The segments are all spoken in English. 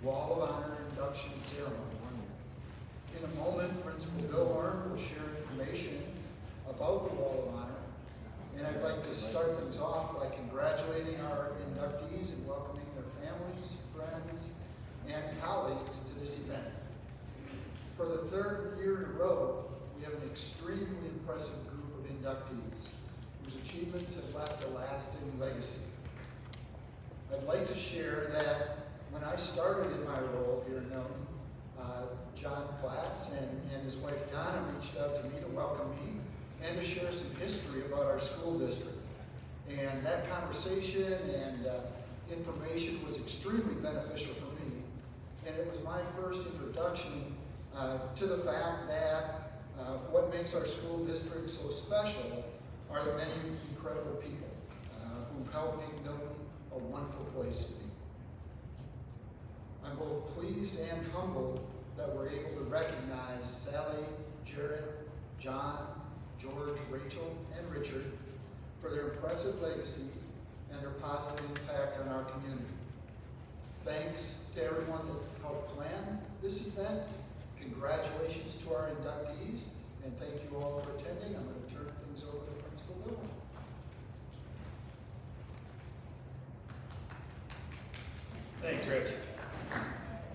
Wall of Honor induction ceremony. In a moment, Principal Bill Arndt will share information about the Wall of Honor, and I'd like to start things off by congratulating our inductees and welcoming their families, friends, and colleagues to this event. For the third year in a row, we have an extremely impressive group of inductees whose achievements have left a lasting legacy. I'd like to share that when I started in my role here in Milton, John Platts and his wife Donna reached out to me to welcome me and to share some history about our school district. And that conversation and information was extremely beneficial for me. And it was my first introduction to the fact that what makes our school district so special are the many incredible people who've helped make Milton a wonderful place to be. I'm both pleased and humbled that we're able to recognize Sally, Jarrett, John, George, Rachel, and Richard for their impressive legacy and their positive impact on our community. Thanks to everyone that helped plan this event. Congratulations to our inductees, and thank you all for attending. I'm going to turn things over to Principal Bill. Thanks, Rich.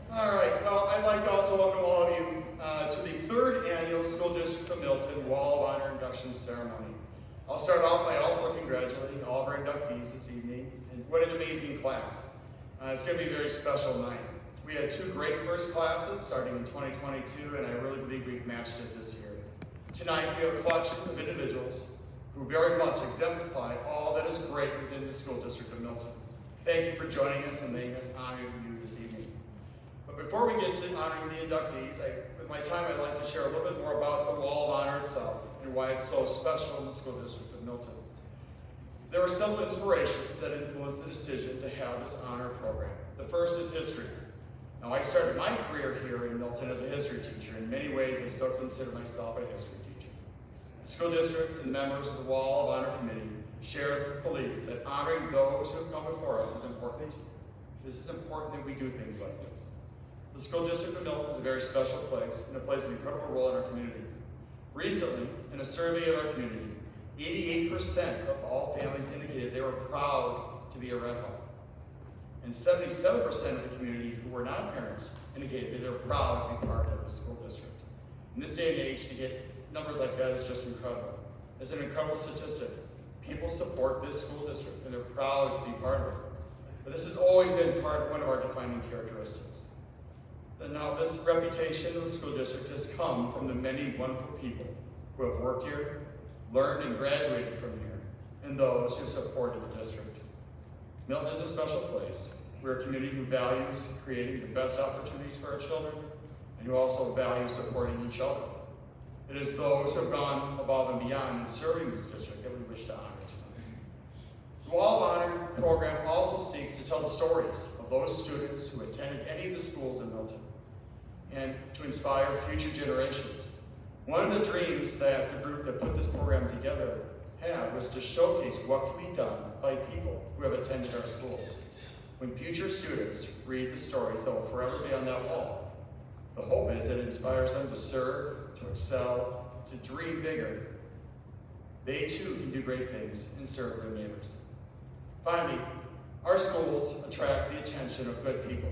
All right, well, I'd like to also welcome all of you to the third annual School District of Milton Wall of Honor induction ceremony. I'll start off by also congratulating all of our inductees this evening, and what an amazing class. It's going to be a very special night. We had two great first classes starting in 2022, and I really believe we've matched it this year. Tonight, we have a collection of individuals who very much exemplify all that is great within the School District of Milton. Thank you for joining us and letting us honor you this evening. But before we get to honoring the inductees, with my time, I'd like to share a little bit more about the Wall of Honor itself and why it's so special in the School District of Milton. There were several inspirations that influenced the decision to have this honor program. The first is history. Now, I started my career here in Milton as a history teacher. In many ways, I still consider myself a history teacher. The school district and the members of the Wall of Honor Committee share the belief that honoring those who have come before us is important. This is important that we do things like this. The School District of Milton is a very special place and it plays an incredible role in our community. Recently, in a survey of our community, 88% of all families indicated they were proud to be a Red Hawk. And 77% of the community who were not parents indicated that they were proud to be part of the school district. In this day and age, to get numbers like that is just incredible. It's an incredible statistic. People support this school district and they're proud to be part of it. But this has always been one of our defining characteristics. And now this reputation of the school district has come from the many wonderful people who have worked here, learned and graduated from here, and those who supported the district. Milton is a special place. We're a community who values creating the best opportunities for our children and who also values supporting each other. It is those who have gone above and beyond in serving this district that we wish to honor tonight. The Wall of Honor program also seeks to tell the stories of those students who attended any of the schools in Milton and to inspire future generations. One of the dreams that the group that put this program together had was to showcase what can be done by people who have attended our schools. When future students read the stories that will forever be on that wall, the hope is that it inspires them to serve, to excel, to dream bigger. They too can do great things and serve their neighbors. Finally, our schools attract the attention of good people.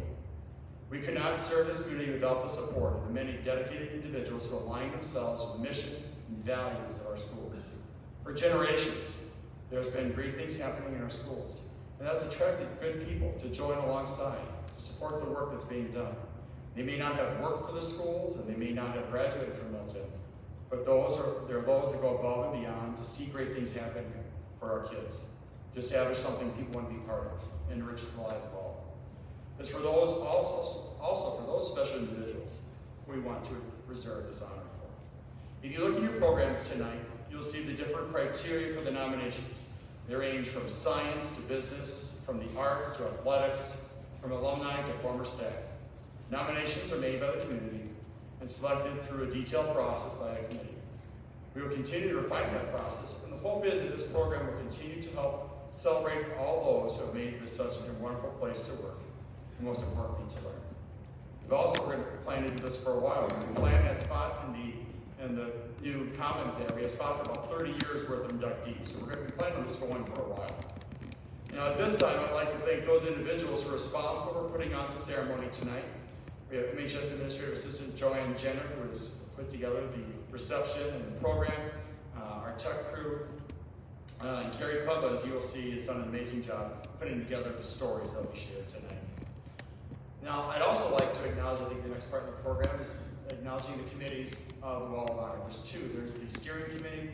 We could not serve this community without the support of the many dedicated individuals who align themselves with the mission and values of our schools. For generations, there's been great things happening in our schools, and that's attracted good people to join alongside, to support the work that's being done. They may not have worked for the schools, and they may not have graduated from Milton, but there are those that go above and beyond to see great things happen for our kids, to establish something people want to be part of, and enriches the lives of all. It's for those also for those special individuals we want to reserve this honor for. If you look at your programs tonight, you'll see the different criteria for the nominations. They range from science to business, from the arts to athletics, from alumni to former staff. Nominations are made by the community and selected through a detailed process by a committee. We will continue to refine that process, and the hope is that this program will continue to help celebrate all those who have made this such a wonderful place to work, and most importantly, to learn. We've also been planning to do this for a while. We planned that spot in the new commons there. We have a spot for about 30 years worth of inductees. So we're going to be planning this going for a while. Now at this time, I'd like to thank those individuals who are responsible for putting on the ceremony tonight. We have MHS Administrative Assistant Joanne Jenner, who has put together the reception and the program. Our tech crew, and Carrie Club, as you will see, has done an amazing job putting together the stories that we shared tonight. Now, I'd also like to acknowledge, I think the next part of the program is acknowledging the committees of the Wall of Honor. There's two. There's the steering committee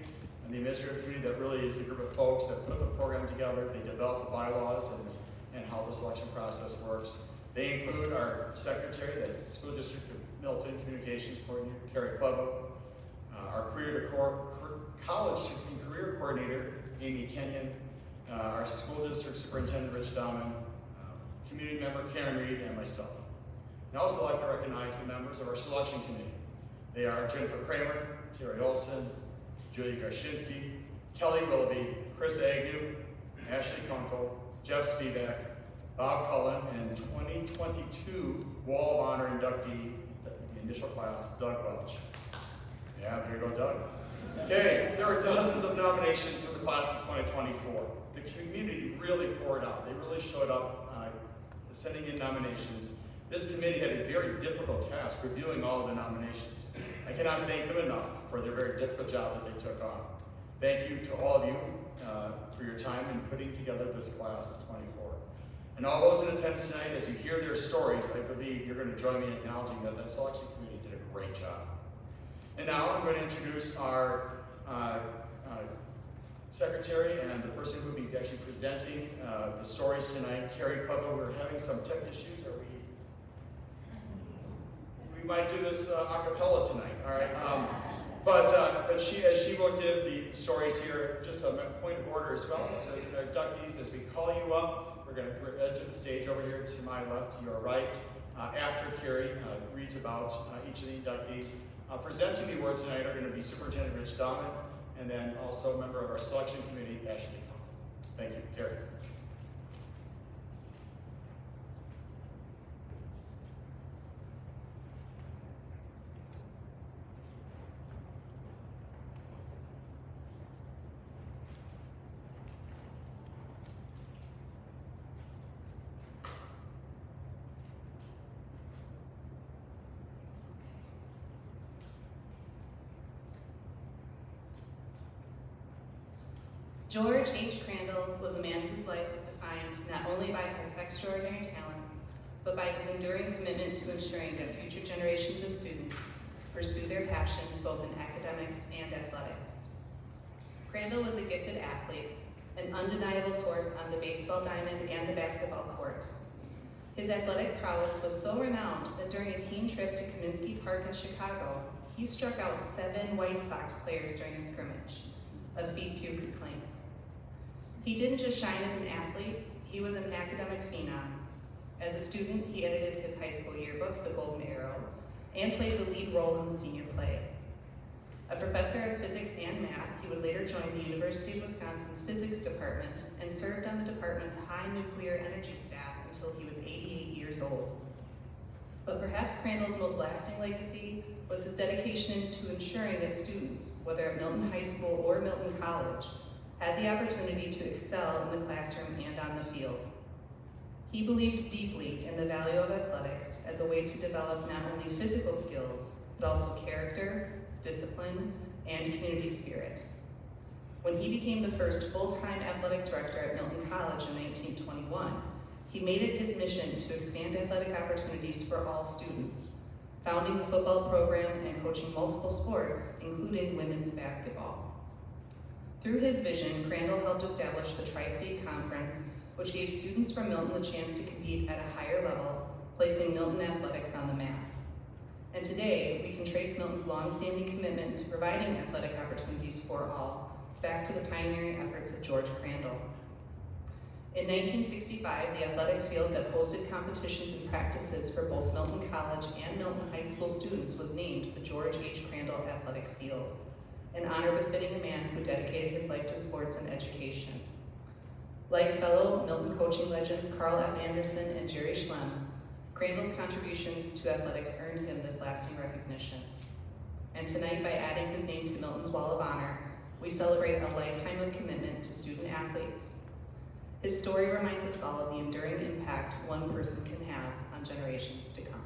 and the administrative committee that really is a group of folks that put the program together. They develop the bylaws and how the selection process works. They include our secretary, that's the School District of Milton Communications Coordinator, Carrie Club, our college and career coordinator, Amy Kenyon, our school district superintendent, Rich Dahman, community member, Karen Reed, and myself. I'd also like to recognize the members of our selection committee. They are Jennifer Kramer, Terry Olson, Julia Garshinsky, Kelly Willoughby, Chris Agnew, Ashley Kunkel, Jeff Spivak, Bob Cullen, and 2022 Wall of Honor inductee, the initial class, Doug Welch. Yeah, there you go, Doug. Okay, there are dozens of nominations for the class of 2024. The community really poured out. They really showed up sending in nominations. This committee had a very difficult task reviewing all of the nominations. I cannot thank them enough for their very difficult job that they took on. Thank you to all of you for your time in putting together this class of 24. And all those in attendance tonight, as you hear their stories, I believe you're going to join me in acknowledging that selection committee did a great job. And now I'm going to introduce our secretary and the person who will be actually presenting the stories tonight, Carrie Clubba. We're having some tech issues. We might do this a cappella tonight, all right? But she will give the stories here. Just a point of order as well. So as inductees, as we call you up, we're going to enter the stage over here to my left, your right. After Carrie reads about each of the inductees. Presenting the awards tonight are going to be Superintendent Rich Dahman, and then also a member of our selection committee, Ashley Kunkel. Thank you, Carrie. George H. Crandall was a man whose life was defined not only by his extraordinary talents, but by his enduring commitment to ensuring that future generations of students pursue their passions both in academics and athletics. Crandall was a gifted athlete, an undeniable force on the baseball diamond and the basketball court. His athletic prowess was so renowned that during a team trip to Kaminsky Park in Chicago, he struck out 7 White Sox players during a scrimmage, a feat few could claim. He didn't just shine as an athlete, he was an academic phenom. As a student, he edited his high school yearbook, The Golden Arrow, and played the lead role in the senior play. A professor of physics and math, he would later join the University of Wisconsin's physics department and served on the department's high nuclear energy staff until he was 88 years old. But perhaps Crandall's most lasting legacy was his dedication to ensuring that students, whether at Milton High School or Milton College, had the opportunity to excel in the classroom and on the field. He believed deeply in the value of athletics as a way to develop not only physical skills, but also character, discipline, and community spirit. When he became the first full-time athletic director at Milton College in 1921, he made it his mission to expand athletic opportunities for all students, founding the football program and coaching multiple sports, including women's basketball. Through his vision, Crandall helped establish the Tri-State Conference, which gave students from Milton the chance to compete at a higher level, placing Milton athletics on the map. And today, we can trace Milton's long-standing commitment to providing athletic opportunities for all, back to the pioneering efforts of George Crandall. In 1965, the athletic field that hosted competitions and practices for both Milton College and Milton High School students was named the George H. Crandall Athletic Field, an honor befitting a man who dedicated his life to sports and education. Like fellow Milton coaching legends Carl F. Anderson and Jerry Schlemm, Crandall's contributions to athletics earned him this lasting recognition. And tonight, by adding his name to Milton's Wall of Honor, we celebrate a lifetime of commitment to student athletes. His story reminds us all of the enduring impact one person can have on generations to come.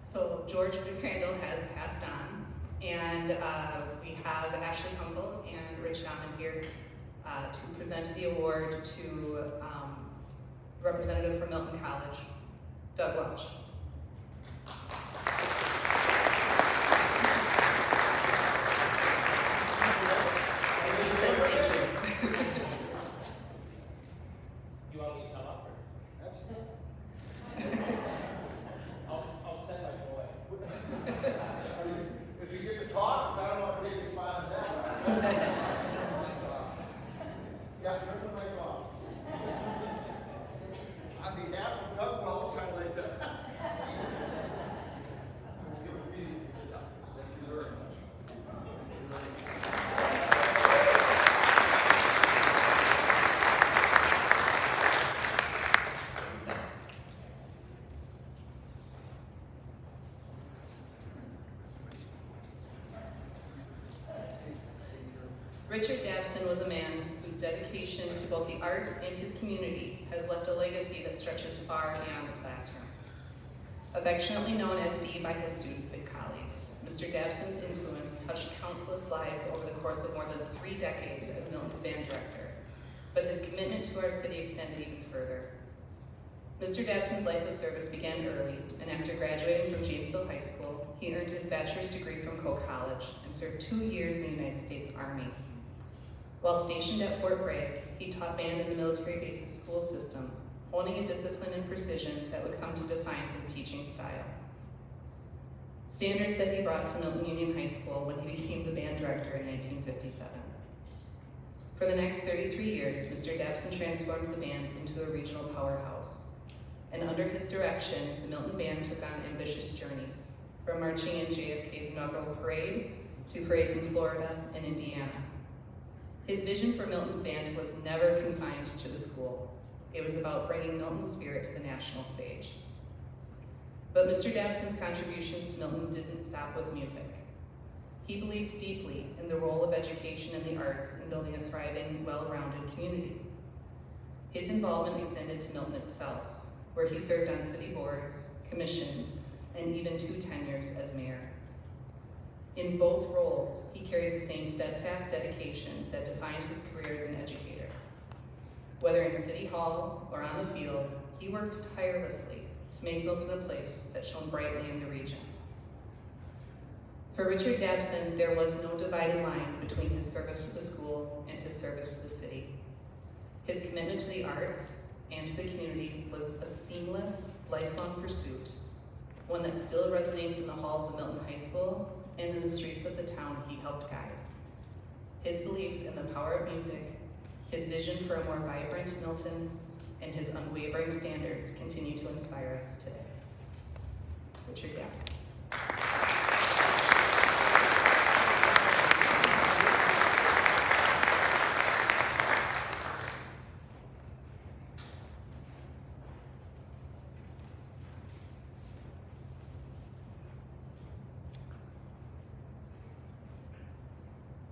So George Crandall has passed on, and we have Ashley Kunkel and Rich Dahman here to present the award to representative from Milton College, Doug Welch. And he says thank you. You want me to come up or? Absolutely. I'll send my boy. Does he get to talk? Because I don't know if he can respond to that. Yeah, turn the mic off. On behalf of Doug Welch, I'd like to give a meeting to Doug. Thank you very much. Richard Dabson was a man whose dedication to both the arts and his community has left a legacy that stretches far beyond the classroom. Affectionately known as D by his students and colleagues, Mr. Dabson's influence touched countless lives over the course of more than 3 decades as Milton's band director, but his commitment to our city extended even further. Mr. Dabson's life of service began early, and after graduating from Janesville High School, he earned his bachelor's degree from Coe College and served 2 years in the United States Army. While stationed at Fort Bragg, he taught band in the military base's school system, honing a discipline and precision that would come to define his teaching style. Standards that he brought to Milton Union High School when he became the band director in 1957. For the next 33 years, Mr. Dabson transformed the band into a regional powerhouse. And under his direction, the Milton Band took on ambitious journeys, from marching in JFK's inaugural parade to parades in Florida and Indiana. His vision for Milton's band was never confined to the school. It was about bringing Milton's spirit to the national stage. But Mr. Dabson's contributions to Milton didn't stop with music. He believed deeply in the role of education and the arts in building a thriving, well-rounded community. His involvement extended to Milton itself, where he served on city boards, commissions, and even 2 tenures as mayor. In both roles, he carried the same steadfast dedication that defined his career as an educator. Whether in City Hall or on the field, he worked tirelessly to make Milton a place that shone brightly in the region. For Richard Dabson, there was no dividing line between his service to the school and his service to the city. His commitment to the arts and to the community was a seamless, lifelong pursuit, one that still resonates in the halls of Milton High School and in the streets of the town he helped guide. His belief in the power of music, his vision for a more vibrant Milton, and his unwavering standards continue to inspire us today. Richard Dabson.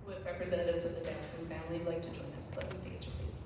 Would representatives of the Dabson family like to join us on the stage, please?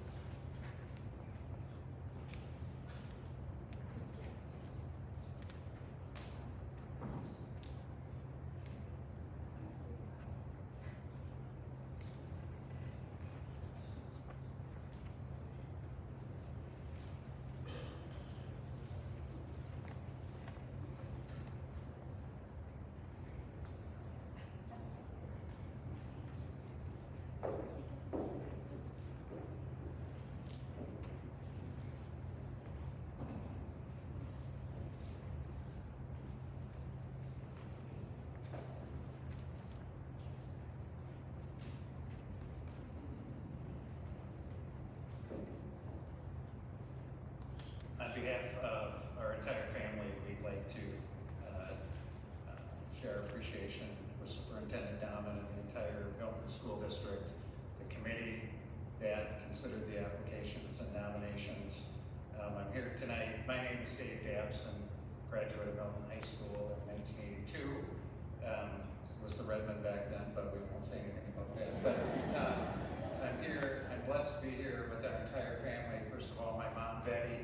On behalf of our entire family, we'd like like to share appreciation with Superintendent Dahman and the entire Milton School District, the committee that considered the applications and nominations. I'm here tonight. My name is Dave Dabson, graduate of Milton High School in 1982. Was the Redmond back then, but we won't say anything about that. But I'm here, I'm blessed to be here with our entire family. First of all, my mom, Betty,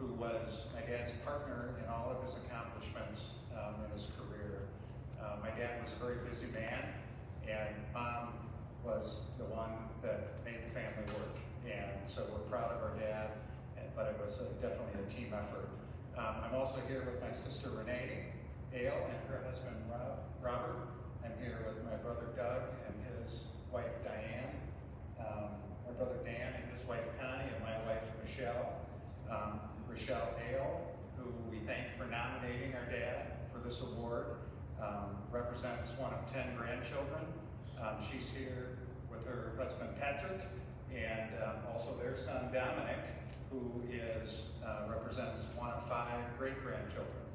who was my dad's partner in all of his accomplishments in his career. My dad was a very busy man, and Mom was the one that made the family work. And so we're proud of our dad, but it was definitely a team effort. I'm also here with my sister Renee Hale and her husband Robert. I'm here with my brother Doug and his wife Diane, my brother Dan and his wife Connie, and my wife Michelle. Rochelle Hale, who we thank for nominating our dad for this award, represents one of 10 grandchildren. She's here with her husband Patrick, and also their son Dominic, who represents one of 5 great-grandchildren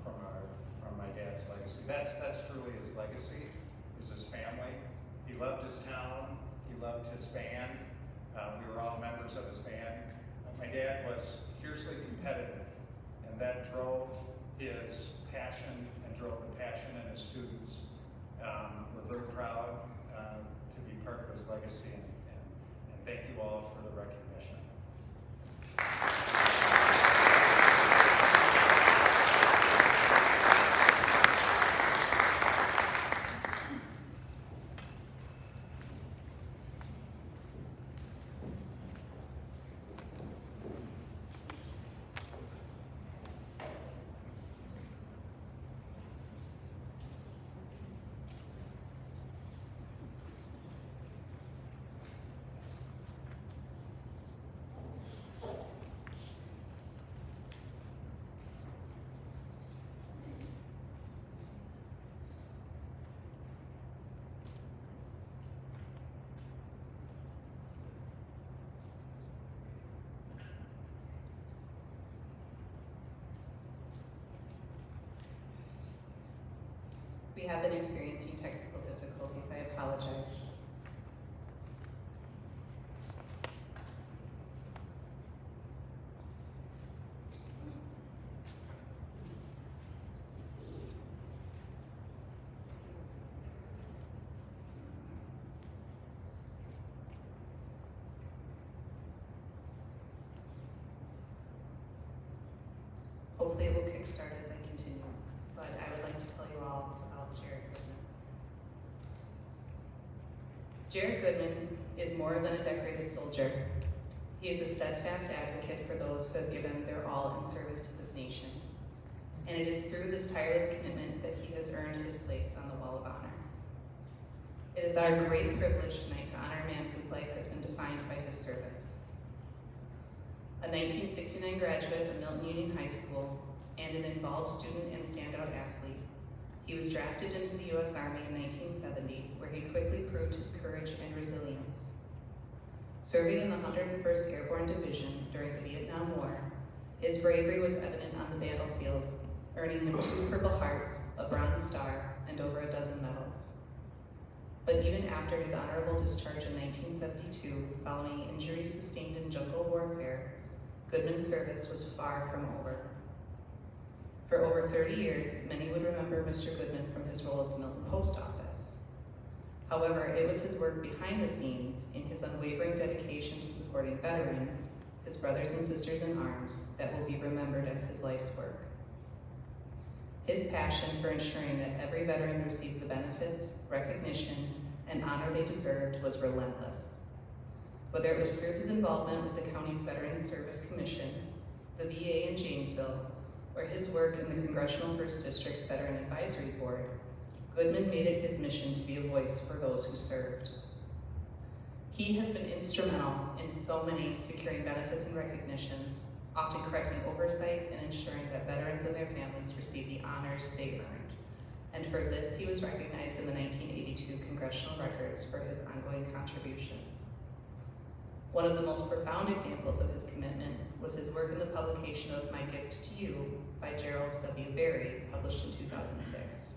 from my dad's legacy. That's truly his legacy, is his family. He loved his town, he loved his band. We were all members of his band. My dad was fiercely competitive, and that drove his passion and drove the passion in his students. We're very proud to be part of his legacy, and thank you all for the recognition. We have been experiencing technical difficulties. I apologize. Hopefully it will kickstart as I continue, but I would like to tell you all about Jarrett Goodman. Jarrett Goodman is more than a decorated soldier. He is a steadfast advocate for those who have given their all in service to this nation. And it is through this tireless commitment that he has earned his place on the Wall of Honor. It is our great privilege tonight to honor a man whose life has been defined by his service. A 1969 graduate of Milton Union High School and an involved student and standout athlete, he was drafted into the U.S. Army in 1970, where he quickly proved his courage and resilience. Serving in the 101st Airborne Division during the Vietnam War, his bravery was evident on the battlefield, earning him 2 Purple Hearts, a Bronze Star, and over a dozen medals. But even after his honorable discharge in 1972, following injuries sustained in jungle warfare, Goodman's service was far from over. For over 30 years, many would remember Mr. Goodman from his role at the Milton Post Office. However, it was his work behind the scenes, in his unwavering dedication to supporting veterans, his brothers and sisters in arms, that will be remembered as his life's work. His passion for ensuring that every veteran received the benefits, recognition, and honor they deserved was relentless. Whether it was through his involvement with the county's Veterans Service Commission, the VA in Janesville, or his work in the Congressional 1st District's Veteran Advisory Board, Goodman made it his mission to be a voice for those who served. He has been instrumental in so many securing benefits and recognitions, often correcting oversights and ensuring that veterans and their families receive the honors they earned. And for this, he was recognized in the 1982 Congressional Records for his ongoing contributions. One of the most profound examples of his commitment was his work in the publication of My Gift to You, by Gerald W. Berry, published in 2006.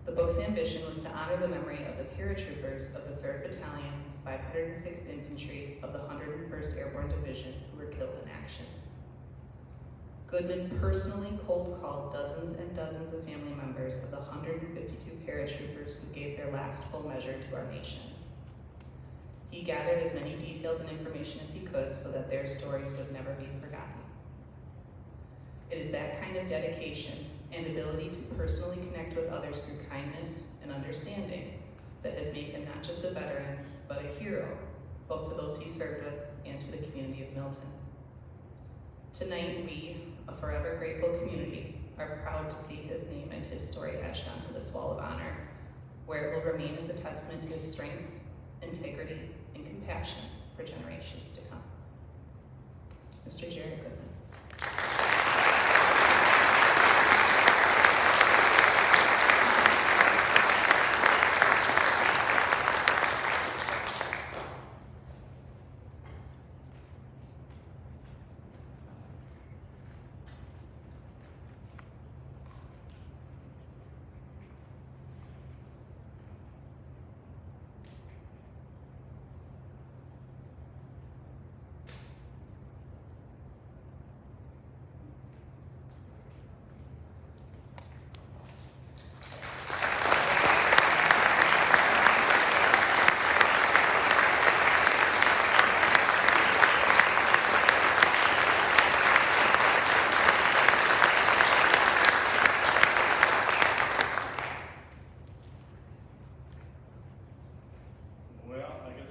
The book's ambition was to honor the memory of the paratroopers of the 3rd Battalion, 506th Infantry of the 101st Airborne Division who were killed in action. Goodman personally cold-called dozens and dozens of family members of the 152 paratroopers who gave their last full measure to our nation. He gathered as many details and information as he could so that their stories would never be forgotten. It is that kind of dedication and ability to personally connect with others through kindness and understanding that has made him not just a veteran, but a hero, both to those he served with and to the community of Milton. Tonight, we, a forever grateful community, are proud to see his name and his story etched onto this wall of honor, where it will remain as a testament to his strength, integrity, and compassion for generations to come. Mr. Jarrett Goodman.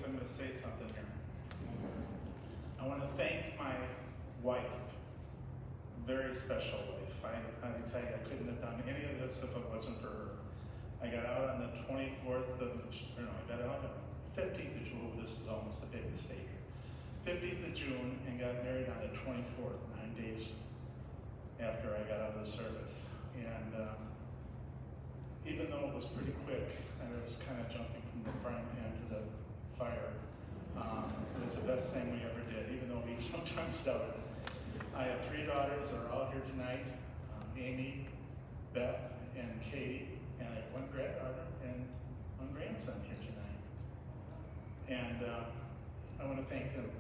I'm going to say something here. I want to thank my wife, very special wife. I tell you, I couldn't have done any of this if it wasn't for her. I got out on the 24th of, I got out on 15th of June. This is almost a big mistake. 15th of June and got married on the 24th, 9 days after I got out of the service. And even though it was pretty quick, and I was kind of jumping from the frying pan to the fire, it was the best thing we ever did, even though we sometimes doubted it. I have 3 daughters that are all here tonight, Amy, Beth, and Katie, and I have 1 granddaughter and 1 grandson here tonight. And I want to thank them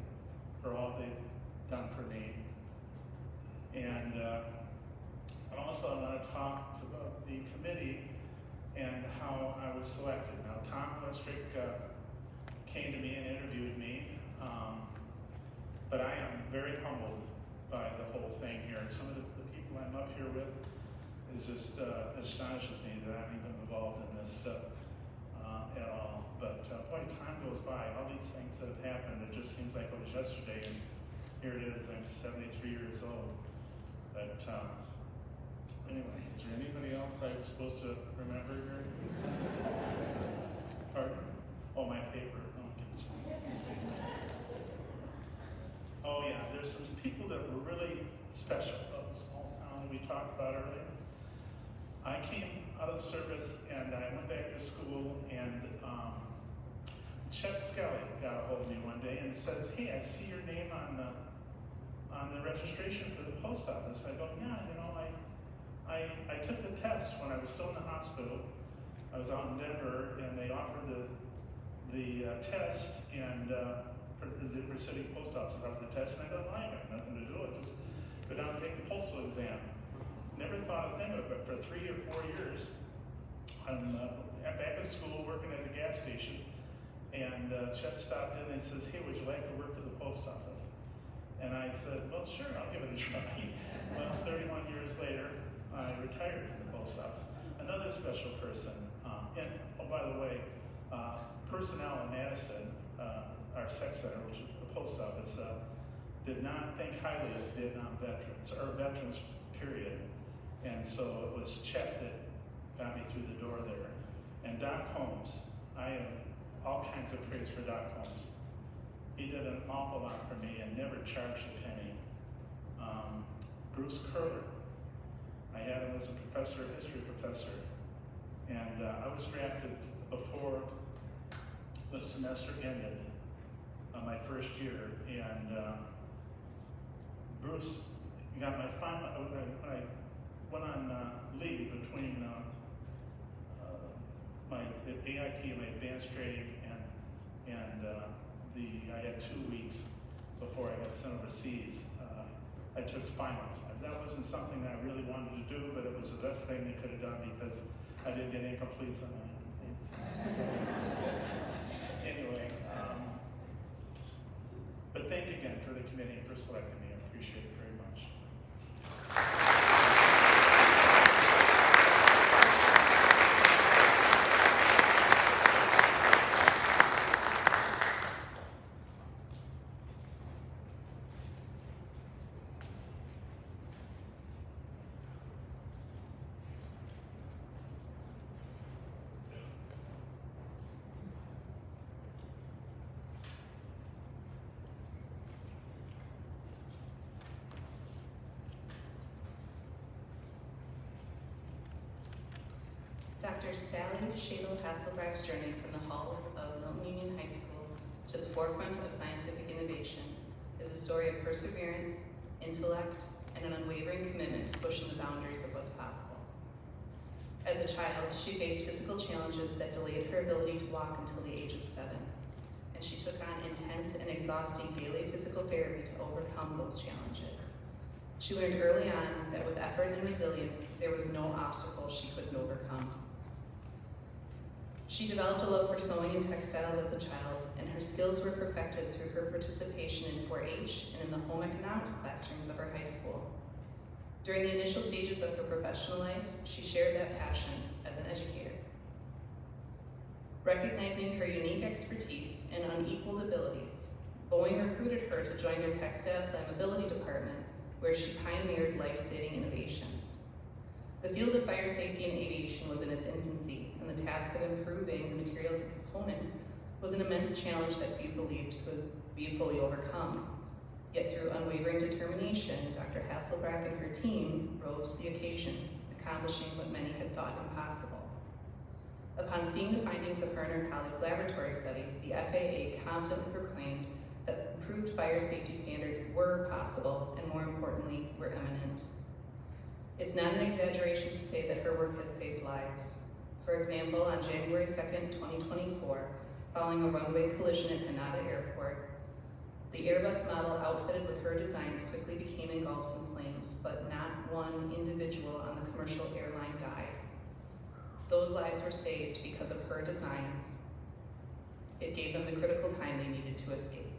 for all they've done for me. And also I want to talk about the committee and how I was selected. Now, Tom Westrick came to me and interviewed me, but I am very humbled by the whole thing here. Some of the people I'm up here with is just astonishes me that I'm even involved in this at all. But boy, time goes by. All these things that have happened, it just seems like it was yesterday, and here it is. I'm 73 years old. But anyway, is there anybody else I was supposed to remember here? Pardon? Oh, my paper. Oh yeah, there's some people that were really special about the small town that we talked about earlier. I came out of the service and I went back to school, and Chet Skelly got a hold of me one day and says, "Hey, I see your name on the registration for the post office." I go, "Yeah, you know, I took the test when I was still in the hospital. I was out in Denver, and they offered the test, and for the Denver City Post Office offered the test, and I thought, well, I got nothing to do. I just go down and take the postal exam." Never thought a thing of it. For 3 or 4 years, I'm back at school working at the gas station, and Chet stopped in and says, "Hey, would you like to work for the post office?" And I said, "Well, sure, I'll give it a try." Well, 31 years later, I retired from the post office. Another special person, and oh, by the way, personnel in Madison, our sex center, which is the post office, did not think highly of Vietnam veterans, or veterans, period. And so it was Chet that got me through the door there. And Doc Holmes, I have all kinds of praise for Doc Holmes. He did an awful lot for me and never charged a penny. Bruce Curler, I had him as a professor, history professor. And I was drafted before the semester ended, my first year. And Bruce got my final, when I went on leave between my AIT, my advanced training, and I had 2 weeks before I got sent overseas. I took finals. That wasn't something that I really wanted to do, but it was the best thing they could have done because I didn't get any completes on my incompletes. So, anyway, but thank you again for the committee for selecting me. I appreciate it very much. Dr. Sally Shadel Hasselbrack's journey from the halls of Milton Union High School to the forefront of scientific innovation is a story of perseverance, intellect, and an unwavering commitment to pushing the boundaries of what's possible. As a child, she faced physical challenges that delayed her ability to walk until the age of 7, and she took on intense and exhausting daily physical therapy to overcome those challenges. She learned early on that with effort and resilience, there was no obstacle she couldn't overcome. She developed a love for sewing and textiles as a child, and her skills were perfected through her participation in 4-H and in the home economics classrooms of her high school. During the initial stages of her professional life, she shared that passion as an educator. Recognizing her unique expertise and unequaled abilities, Boeing recruited her to join their textile flammability department, where she pioneered life-saving innovations. The field of fire safety in aviation was in its infancy, and the task of improving the materials and components was an immense challenge that few believed could be fully overcome. Yet through unwavering determination, Dr. Hasselbrack and her team rose to the occasion, accomplishing what many had thought impossible. Upon seeing the findings of her and her colleagues' laboratory studies, the FAA confidently proclaimed that improved fire safety standards were possible, and more importantly, were imminent. It's not an exaggeration to say that her work has saved lives. For example, on January 2nd, 2024, following a runway collision at Haneda Airport, the Airbus model outfitted with her designs quickly became engulfed in flames, but not one individual on the commercial airline died. Those lives were saved because of her designs. It gave them the critical time they needed to escape.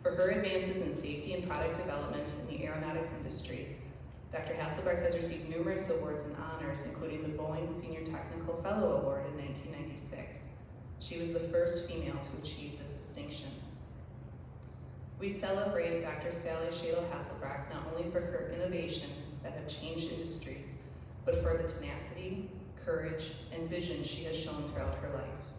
For her advances in safety and product development in the aeronautics industry, Dr. Hasselbrack has received numerous awards and honors, including the Boeing Senior Technical Fellow Award in 1996. She was the first female to achieve this distinction. We celebrate Dr. Sally Shadel Hasselbrack not only for her innovations that have changed industries, but for the tenacity, courage, and vision she has shown throughout her life.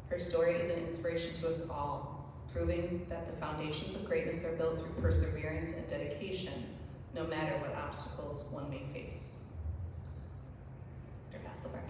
Her story is an inspiration to us all, proving that the foundations of greatness are built through perseverance and dedication, no matter what obstacles one may face. Dr. Hasselbrack.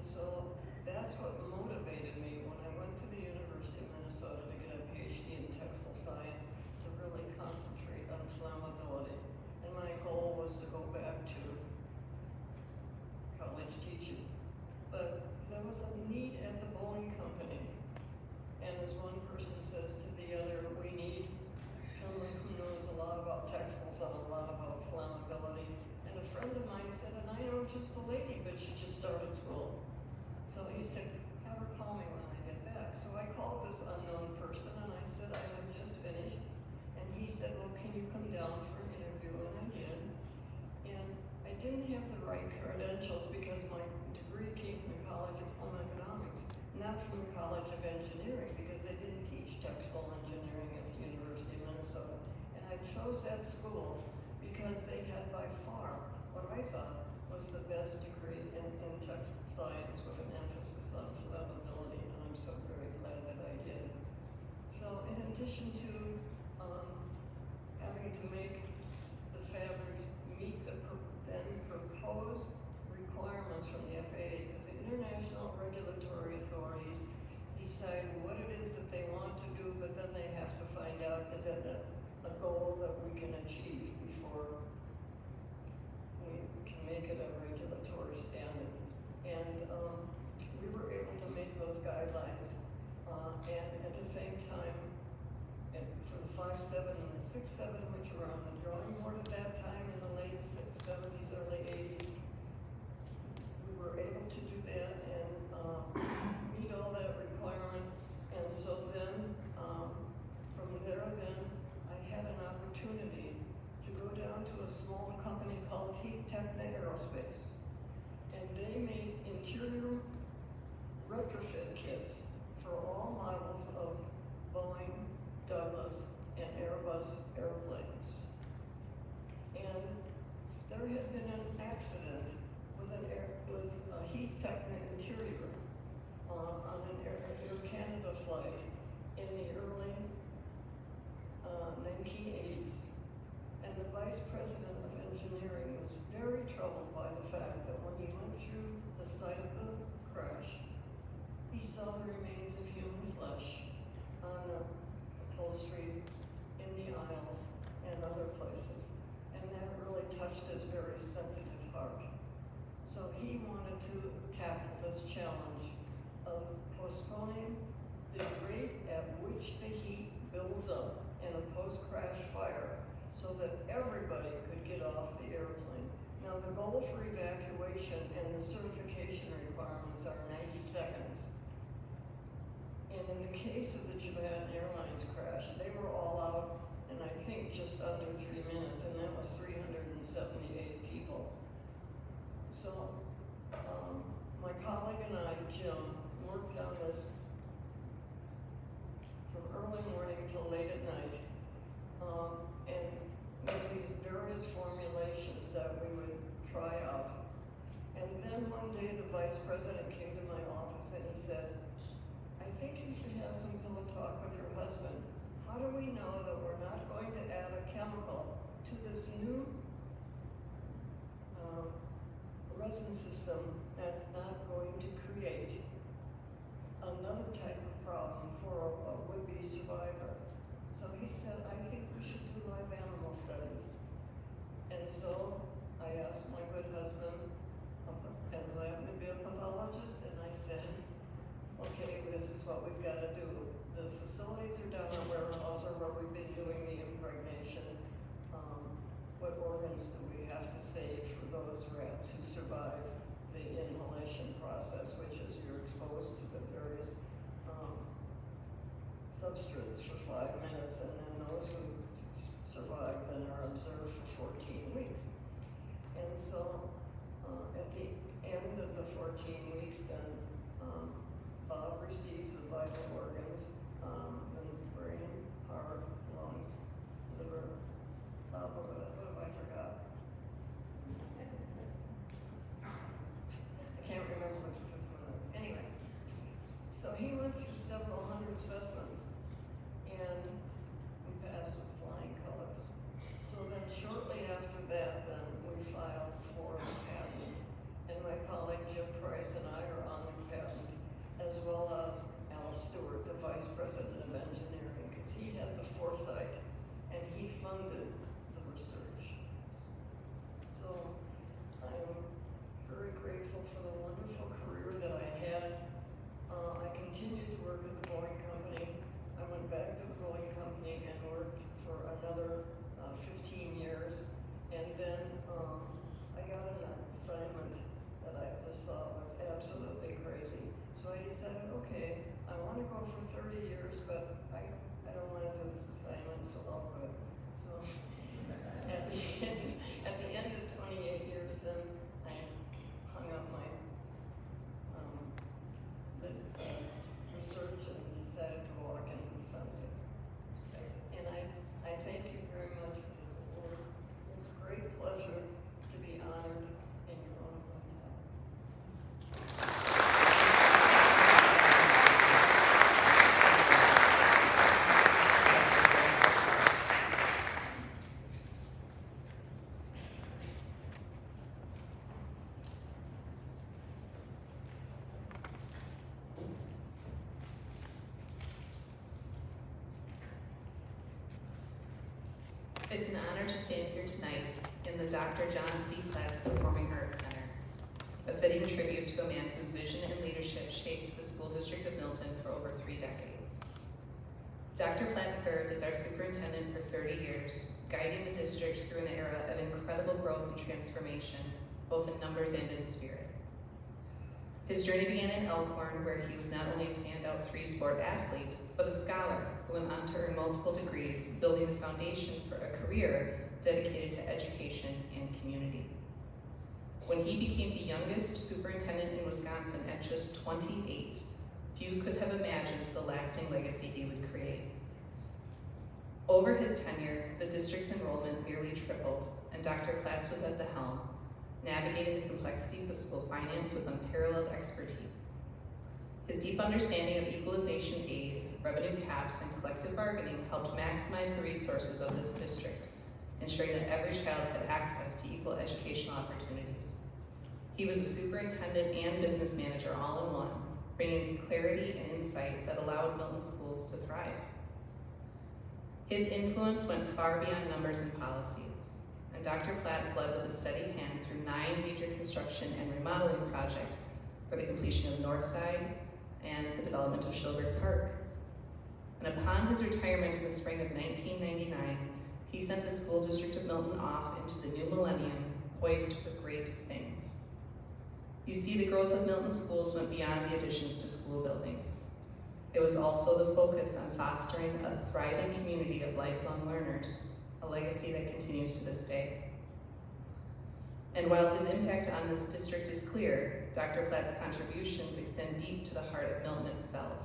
so that's what motivated me when I went to the University of Minnesota to get a PhD in textile science to really concentrate on flammability. And my goal was to go back to college teaching. But there was a need at the Boeing company. And as one person says to the other, we need someone who knows a lot about textiles and a lot about flammability. And a friend of mine said, and I know just the lady, but she just started school. So he said, have her call me when I get back. So I called this unknown person and I said, I have just finished. And he said, well, can you come down for an interview? And I did. And I didn't have the right credentials because my degree came from the College of Home Economics, not from the College of Engineering, because they didn't teach textile engineering at the University of Minnesota. And I chose that school because they had by far what I thought was the best degree in textile science with an emphasis on flammability, and I'm so very glad that I did. So in addition to having to make the fabrics meet the then proposed requirements from the FAA, because the international regulatory authorities decide what it is that they want to do, but then they have to find out, is that a goal that we can achieve before we can make it a regulatory standard. And we were able to make those guidelines, and at the same time, for the 5.7 and the 6.7, which were on the drawing board at that time in the late 70s, early 80s, we were able to do that and meet all that requirement. And so then, from there then, I had an opportunity to go down to a small company called Heath Technic Aerospace. And they made interior retrofit kits for all models of Boeing, Douglas, and Airbus airplanes. And there had been an accident with a Heath Technic interior on an Air Canada flight in the early 1980s. And the vice president of engineering was very troubled by the fact that when he went through the site of the crash, he saw the remains of human flesh on the upholstery, in the aisles, and other places. And that really touched his very sensitive heart. So he wanted to tackle this challenge of postponing the rate at which the heat builds up in a post-crash fire so that everybody could get off the airplane. Now the goal for evacuation and the certification requirements are 90 seconds. And in the case of the Japan Airlines crash, they were all out in I think just under 3 minutes, and that was 378 people. So my colleague and I, Jim, worked on this from early morning till late at night, and with these various formulations that we would try out. And then one day the vice president came to my office and he said, I think you should have some pillow talk with your husband. How do we know that we're not going to add a chemical to this new resin system that's not going to create another type of problem for a would-be survivor? So he said, I think we should do live animal studies. And so I asked my good husband, and who happened to be a pathologist, and I said, okay, this is what we've got to do. The facilities are down in warehouse where we've been doing the impregnation. What organs do we have to save for those rats who survive the inhalation process, which is you're exposed to the various substrates for 5 minutes, and then those who survive then are observed for 14 weeks. And so at the end of the 14 weeks, then Bob received the vital organs, and brain, heart, lungs, liver, what have I forgot? I can't remember what the fifth one is. Anyway, so he went through several hundred specimens, and we passed with flying colors. So then shortly after that, then we filed for the patent, and my colleague Jim Price and I are on patent, as well as Alice Stewart, the vice president of engineering, because he had the foresight and he funded the research. So I'm very grateful for the wonderful career that I had. I continued to work at the Boeing Company. I went back to the Boeing Company and worked for another 15 years. And then I got an assignment that I just thought was absolutely crazy. So I decided, okay, I want to go for 30 years, but I don't want to do this assignment, so I'll quit. So at the end of 28 years, then I hung up my research and decided to walk into sunset. And I thank you very much for this award. It's a great pleasure to be honored in your own hometown. It's an honor to stand here tonight in the Dr. John C. Platts Performing Arts Center, a fitting tribute to a man whose vision and leadership shaped the school district of Milton for over 3 decades. Dr. Platts served as our superintendent for 30 years, guiding the district through an era of incredible growth and transformation, both in numbers and in spirit. His journey began in Elkhorn, where he was not only a standout 3-sport athlete, but a scholar who went on to earn multiple degrees, building the foundation for a career dedicated to education and community. When he became the youngest superintendent in Wisconsin at just 28, few could have imagined the lasting legacy he would create. Over his tenure, the district's enrollment nearly tripled, and Dr. Platts was at the helm, navigating the complexities of school finance with unparalleled expertise. His deep understanding of equalization aid, revenue caps, and collective bargaining helped maximize the resources of this district, ensuring that every child had access to equal educational opportunities. He was a superintendent and business manager all in one, bringing clarity and insight that allowed Milton schools to thrive. His influence went far beyond numbers and policies, and Dr. Platts led with a steady hand through 9 major construction and remodeling projects for the completion of Northside and the development of Shadel Park. And upon his retirement in the spring of 1999, he sent the school district of Milton off into the new millennium, poised for great things. You see, the growth of Milton schools went beyond the additions to school buildings. It was also the focus on fostering a thriving community of lifelong learners, a legacy that continues to this day. And while his impact on this district is clear, Dr. Platt's contributions extend deep to the heart of Milton itself.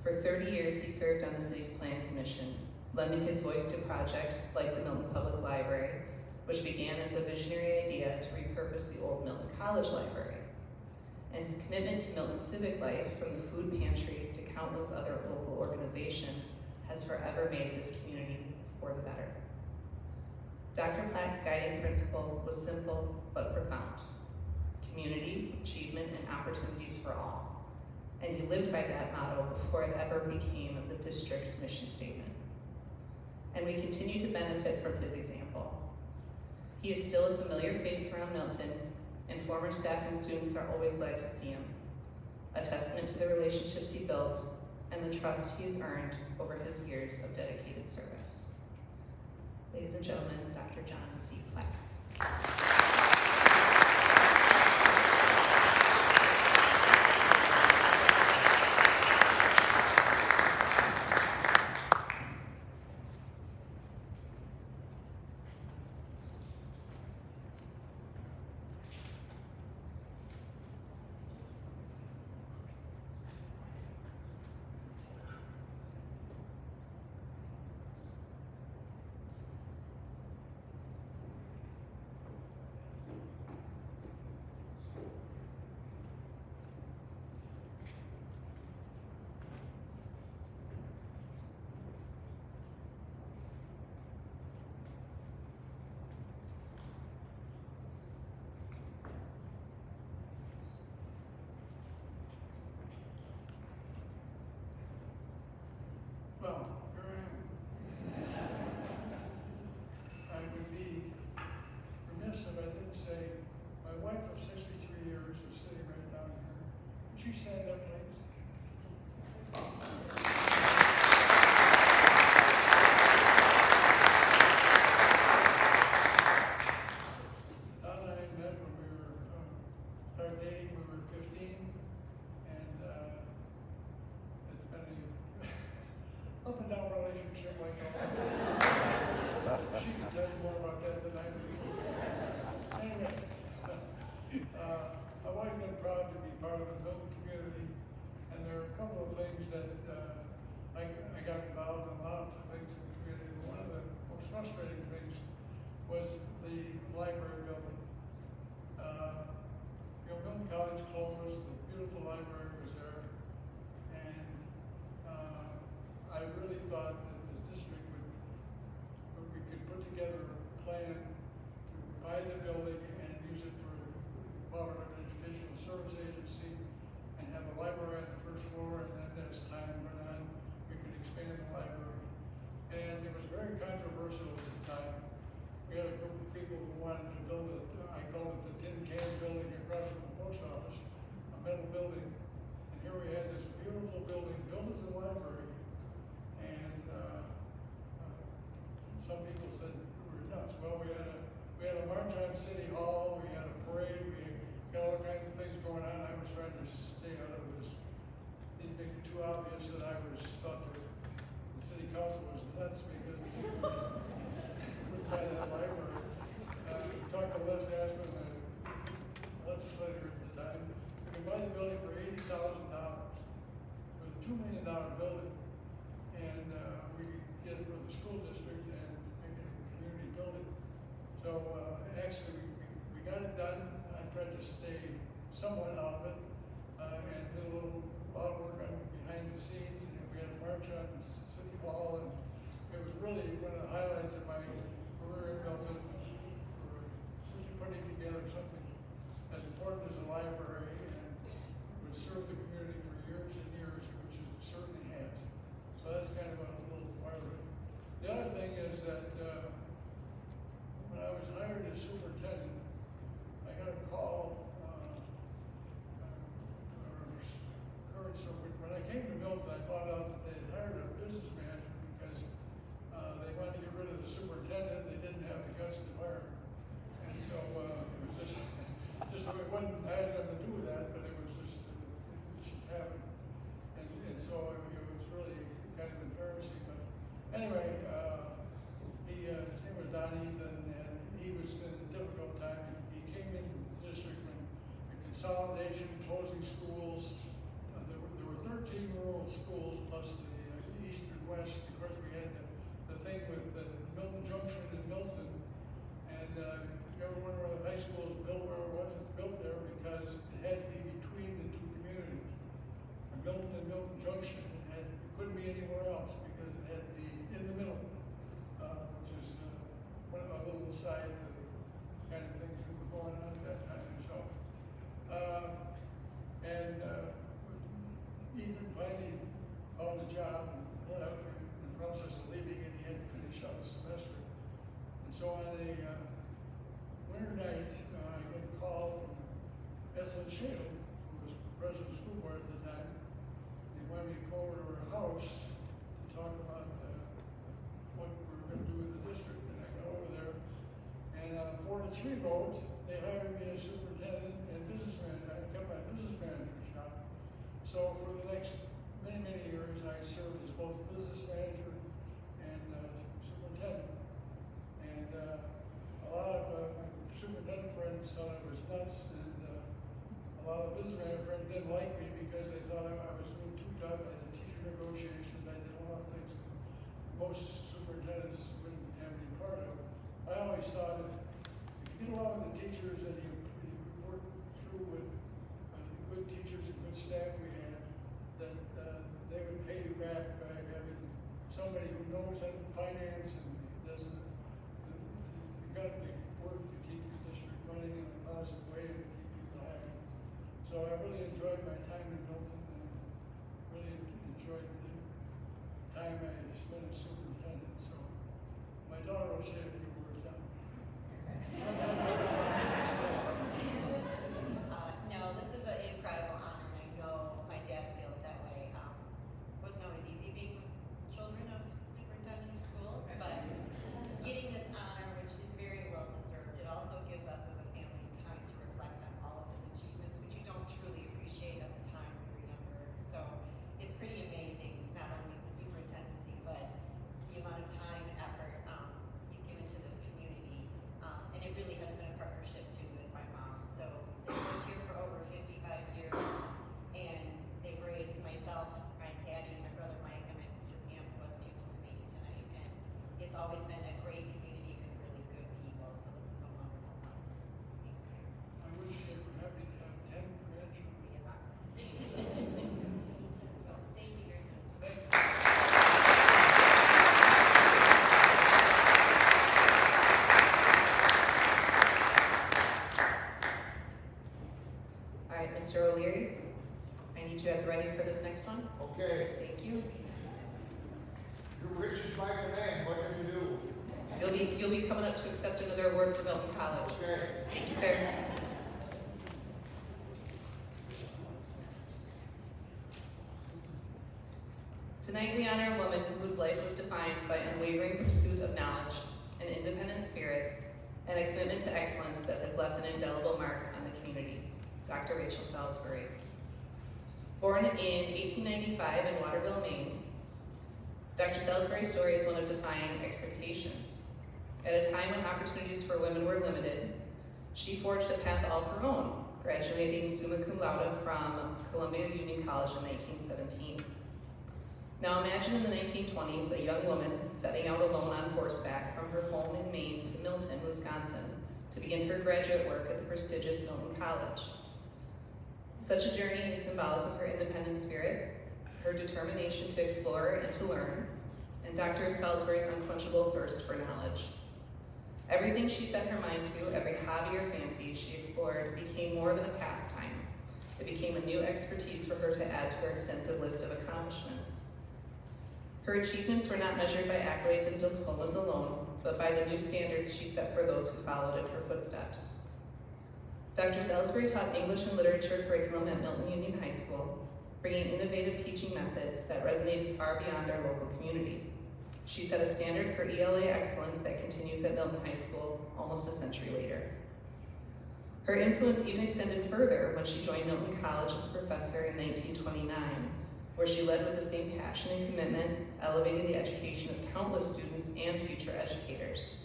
For 30 years, he served on the city's Plan Commission, lending his voice to projects like the Milton Public Library, which began as a visionary idea to repurpose the old Milton College Library. And his commitment to Milton's civic life, from the food pantry to countless other local organizations, has forever made this community for the better. Dr. Platt's guiding principle was simple but profound: community, achievement, and opportunities for all. And he lived by that motto before it ever became the district's mission statement. And we continue to benefit from his example. He is still a familiar face around Milton, and former staff and students are always glad to see him, a testament to the relationships he built and the trust he has earned over his years of dedicated service. Ladies and gentlemen, Dr. John C. Platts. Well, here I am. I would be remiss if I didn't say my wife of 63 years is sitting right down here. Would she stand up, please? Donna and I met when we were started dating. We were 15, and it's been a up and down relationship like all. She can tell you more about that than I do. Anyway, I've always been proud to be part of the Milton community, and there are a couple of things that I got involved in a lot of things in the community. One of the most frustrating things was the library building. Milton College closed, the beautiful library was there, and I really thought that the district we could put together a plan to buy the building and use it for the Department of Educational Service Agency and have a library on the first floor, and then as time went on, we could expand the library. And it was very controversial at the time. We had a group of people who wanted to build I call it the tin can building across from the post office, a metal building. And here we had this beautiful building built as a library. And some people said we were nuts. Well, we had a march on City Hall, we had a parade, we got all kinds of things going on. I was trying to stay out of this. Didn't make it too obvious that I thought that the city council was nuts because of would buy that library. Talked to Les Ashman, the legislator at the time. We could buy the building for $80,000. It was a $2 million building. And we could get it for the school district and make it a community building. So actually, we got it done. I tried to stay somewhat out of it and did a lot of work on behind the scenes. And we had a march on City Hall, and it was really one of the highlights of my career in Milton. Putting together something as important as a library and would serve the community for years and years, which it certainly has. So that's kind of a little part of it. The other thing is that when I was hired as superintendent, I got a call, when I came to Milton, I found out that they had hired a business manager because they wanted to get rid of the superintendent. They didn't have the guts to fire him. And so it was just it wasn't, I had nothing to do with that, but it was just, it just happened. And so it was really kind of embarrassing. But anyway, his name was Don Ethan, and he was in a difficult time. He came into the district when the consolidation, closing schools. There were 13 rural schools plus the east and west. Of course, we had the thing with Milton Junction and Milton. And every one of the high schools built where it was, it's built there because it had to be between the two communities. Milton and Milton Junction, it couldn't be anywhere else because it had to be in the middle, which is one of a little aside to the kind of things that were going on at that time. So, Ethan finally found a job and left in the process of leaving, and he had to finish out the semester. And so on a winter night, I got a call from Shadel, who was president of the school board at the time. They wanted me to go over to her house to talk about what we were going to do with the district. And I got over there, and on a 4-3 vote, they hired me as superintendent and business manager. I kept my business manager's job. So for the next many, many years, I served as both business manager and superintendent. And a lot of my superintendent friends thought I was nuts, and a lot of business manager friends didn't like me because they thought I was a little too tough. I did teacher negotiations, I did a lot of things that most superintendents wouldn't have any part of. I always thought if you get along with the teachers and you work through with the good teachers and good staff we had, that they would pay you back by having somebody who knows finance and doesn't. You got to work to keep your district running in a positive way and keep people happy. So I really enjoyed my time in Milton and really enjoyed the time I he's been a superintendent, so my daughter will say a few words on it. No, this is an incredible honor, and I know my dad feels that way. It wasn't always easy being children of superintendent of schools, but getting this honor, which is very well deserved, it also gives us as a family time to reflect on all of his achievements, which you don't truly appreciate at the time when you're younger. So it's pretty amazing, not only the superintendency, but the amount of time and effort he's given to this community. And it really has been a partnership too with my mom. So they've lived here for over 55 years, and they've raised myself, my Patty, my brother Mike, and my sister Pam, who wasn't able to make it tonight. And it's always been a great community with really good people. So this is a wonderful one. I wish they were happy to have 10 grandchildren. So thank you very much. All right, Mr. O'Leary, I need you at the ready for this next one. Okay, Thank you. your wish is my command, what can you do? You'll be coming up to accept another award from Milton College. Okay. Thank you, sir. Tonight we honor a woman whose life was defined by unwavering pursuit of knowledge, an independent spirit, and a commitment to excellence that has left an indelible mark on the community, Dr. Rachel Salisbury. Born in 1895 in Waterville, Maine, Dr. Salisbury's story is one of defying expectations. At a time when opportunities for women were limited, she forged a path all her own, graduating summa cum laude from Columbia Union College in 1917. Now imagine in the 1920s a young woman setting out alone on horseback from her home in Maine to Milton, Wisconsin, to begin her graduate work at the prestigious Milton College. Such a journey is symbolic of her independent spirit, her determination to explore and to learn, and Dr. Salisbury's unquenchable thirst for knowledge. Everything she set her mind to, every hobby or fancy she explored, became more than a pastime. It became a new expertise for her to add to her extensive list of accomplishments. Her achievements were not measured by accolades and diplomas alone, but by the new standards she set for those who followed in her footsteps. Dr. Salisbury taught English and literature curriculum at Milton Union High School, bringing innovative teaching methods that resonated far beyond our local community. She set a standard for ELA excellence that continues at Milton High School almost a century later. Her influence even extended further when she joined Milton College as a professor in 1929, where she led with the same passion and commitment, elevating the education of countless students and future educators.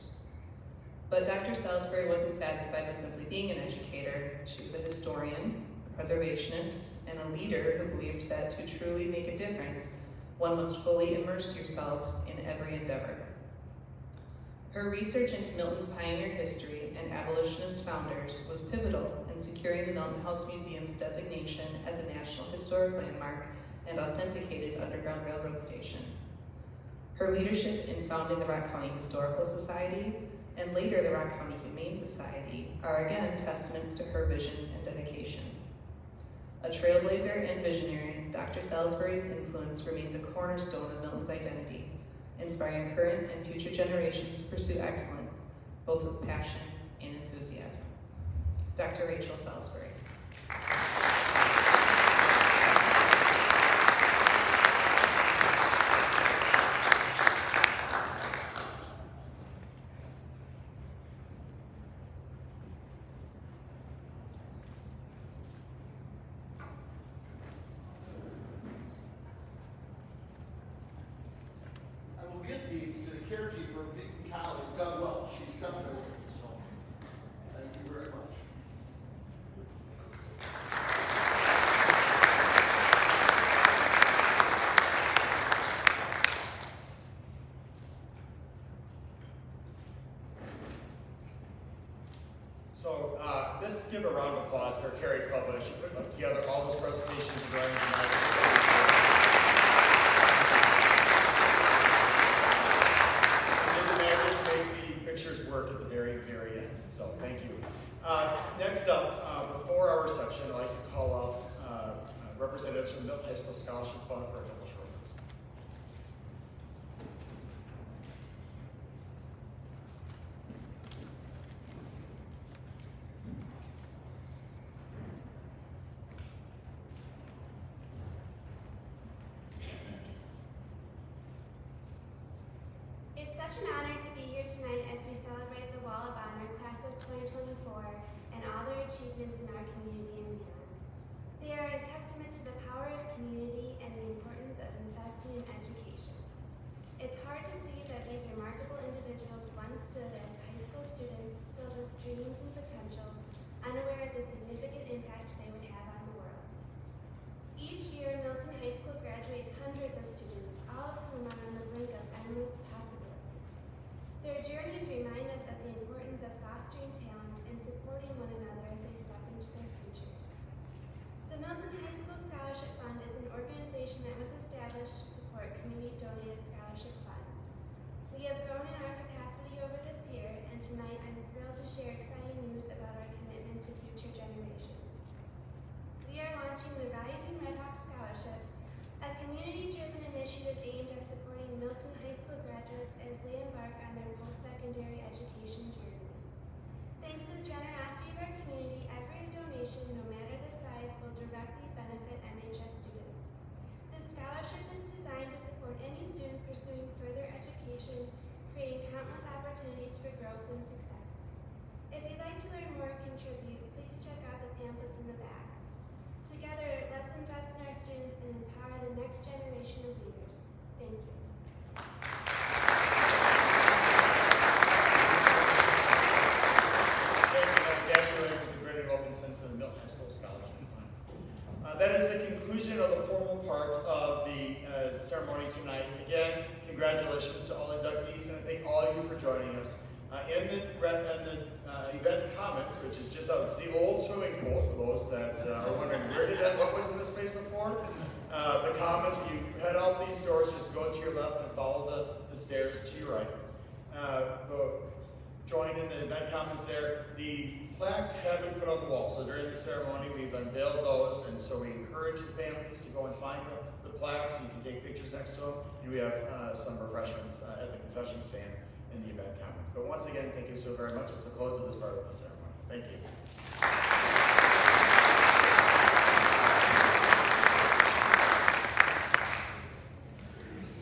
But Dr. Salisbury wasn't satisfied with simply being an educator. She was a historian, a preservationist, and a leader who believed that to truly make a difference, one must fully immerse yourself in every endeavor. Her research into Milton's pioneer history and abolitionist founders was pivotal in securing the Milton House Museum's designation as a National Historic Landmark and authenticated Underground Railroad station. Her leadership in founding the Rock County Historical Society and later the Rock County Humane Society are again testaments to her vision and dedication. A trailblazer and visionary, Dr. Salisbury's influence remains a cornerstone of Milton's identity, inspiring current and future generations to pursue excellence, both with passion and enthusiasm. Dr. Rachel Salisbury. Get these to the caretaker of Milton College, Doug Welch. She accepted it. So, thank you very much. So let's give a round of applause for Carrie Clubman. She put together all those presentations during the night. Work at the very, very end. So thank you. Next up, before our reception, I'd like to call up representatives from the Milton High School Scholarship Fund for a couple short words. such an honor to be here tonight as we celebrate the Wall of Honor Class of 2024 and all their achievements in our community and beyond. They are a testament to the power of community and the importance of investing in education. It's hard to believe that these remarkable individuals once stood as high school students filled with dreams and potential, unaware of the significant impact they would have on the world. Each year, Milton High School graduates hundreds of students, all of whom are on the brink of endless possibilities. Their journeys remind us of the importance of fostering talent and supporting one another as they step into their futures. The Milton High School Scholarship Fund is an organization that was established to support community-donated scholarship funds. We have grown in our capacity over this year, and tonight I'm thrilled to share exciting news about our commitment to future generations. We are launching the Rising Red Hawk Scholarship, a community-driven initiative aimed at supporting Milton High School graduates as they embark on their post-secondary education journeys. Thanks to the generosity of our community, every donation, no matter the size, will directly benefit MHS students. This scholarship is designed to support any student pursuing further education, creating countless opportunities for growth and success. If you'd like to learn more or contribute, please check out the pamphlets in the back. Together, let's invest in our students and empower the next generation of leaders. Thank you. For the Milton High School Scholarship Fund. That is the conclusion of the formal part of the ceremony tonight. Again, congratulations to all inductees, and I thank all of you for joining us. In the event comments, which is just it's the old swimming pool for those that are wondering what was in this space before. The comments, when you head out these doors, just go to your left and follow the stairs to your right. Join in the event comments there. The plaques have been put on the wall, so during the ceremony we've unveiled those, and so we encourage the families to go and find the plaques. You can take pictures next to them, and we have some refreshments at the concession stand in the event comments. But once again, thank you so very much. It's the close of this part of the ceremony. Thank you.